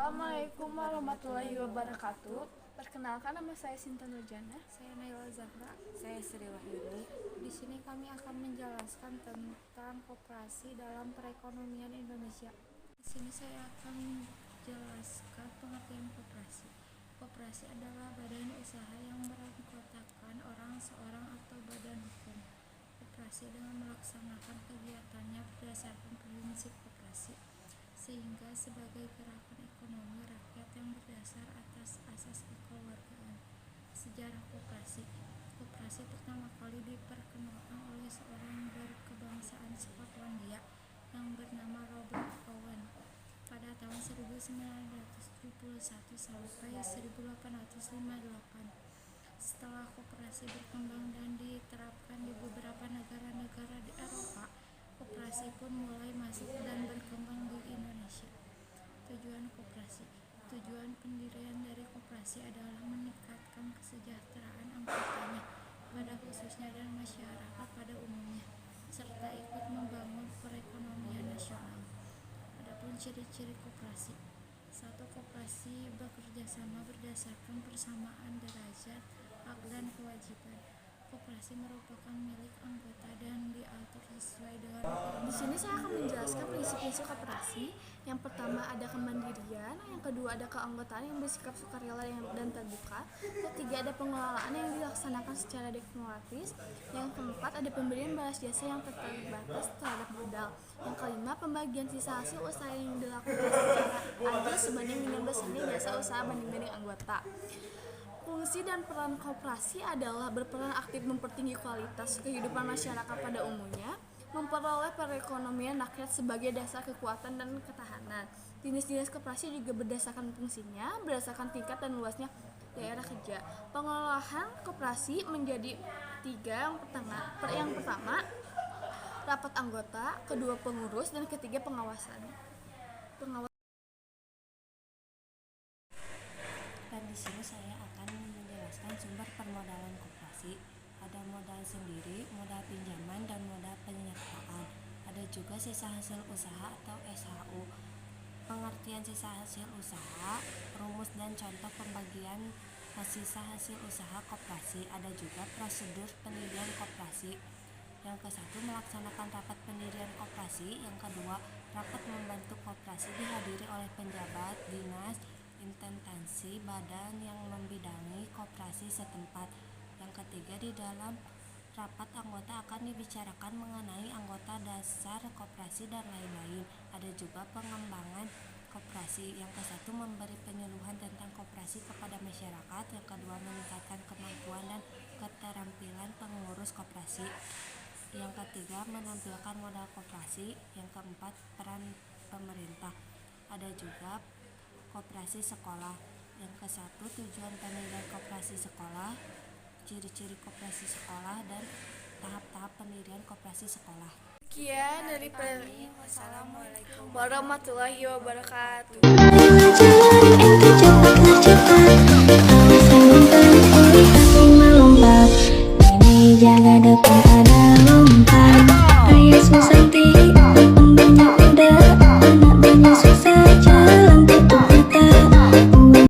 Assalamualaikum warahmatullahi wabarakatuh. Perkenalkan, nama saya Sinta Nurjana. Saya Naila Zahra. Saya Sri Wahyuni. Di sini kami akan menjelaskan tentang koperasi dalam perekonomian Indonesia. Di sini saya akan menjelaskan pengertian koperasi. Koperasi adalah badan usaha yang beranggotakan orang seorang atau badan hukum. Koperasi dengan melaksanakan kegiatannya berdasarkan prinsip koperasi, sehingga sebagai gerakan ekonomi rakyat yang berdasar atas asas kekeluargaan. Sejarah koperasi. Koperasi pertama kali diperkenalkan oleh seorang berkebangsaan Skotlandia yang bernama Robert Owen pada tahun 1971 sampai 1858. Setelah koperasi berkembang dan diterapkan di beberapa negara-negara di Eropa, koperasi pun mulai masuk dan berkembang di Indonesia. Tujuan koperasi. Tujuan pendirian dari koperasi adalah meningkatkan kesejahteraan anggotanya pada khususnya dan masyarakat pada umumnya, serta ikut membangun perekonomian nasional. Adapun ciri-ciri koperasi. 1. Koperasi bekerja sama berdasarkan persamaan derajat hak dan kewajiban. Koperasi merupakan milik anggota dan diatur sesuai dengan Di sini saya akan menjelaskan prinsip-prinsip koperasi. Yang pertama ada kemandirian, yang kedua ada keanggotaan yang bersikap sukarela dan terbuka, ketiga ada pengelolaan yang dilaksanakan secara demokratis, yang keempat ada pemberian balas jasa yang terbatas terhadap modal, yang kelima pembagian sisa hasil usaha yang dilakukan secara adil sebanding dengan besarnya jasa usaha banding anggota. Fungsi dan peran koperasi adalah berperan aktif mempertinggi kualitas kehidupan masyarakat pada umumnya, memperoleh perekonomian rakyat sebagai dasar kekuatan dan ketahanan. Jenis-jenis koperasi juga berdasarkan fungsinya, berdasarkan tingkat dan luasnya daerah kerja. Pengelolaan koperasi menjadi 3. Yang pertama, rapat anggota, kedua pengurus, dan ketiga pengawasan. Dan di sini saya akan menjelaskan sumber permodalan koperasi. Ada modal sendiri, modal pinjaman, dan modal penyertaan. Ada juga sisa hasil usaha atau SHU. Pengertian sisa hasil usaha, rumus dan contoh pembagian sisa hasil usaha koperasi. Ada juga prosedur pendirian koperasi. Yang ke-1, melaksanakan rapat pendirian koperasi. Yang kedua, rapat membentuk koperasi dihadiri oleh penjabat, dinas, instansi, badan yang membidangi koperasi setempat. Yang ketiga, di dalam rapat anggota akan dibicarakan mengenai anggota dasar koperasi dan lain-lain. Ada juga pengembangan koperasi. Yang ke-1, memberi penyuluhan tentang koperasi kepada masyarakat. Yang kedua, meningkatkan kemampuan dan keterampilan pengurus koperasi. Yang ketiga, menampilkan modal koperasi. Yang keempat, peran pemerintah. Ada juga koperasi sekolah. Yang ke-1, tujuan pendirian koperasi sekolah, ciri-ciri koperasi sekolah, dan tahap-tahap pendirian koperasi sekolah. Sekian dari Wassalamualaikum warahmatullahi wabarakatuh. Jalan ente cepat.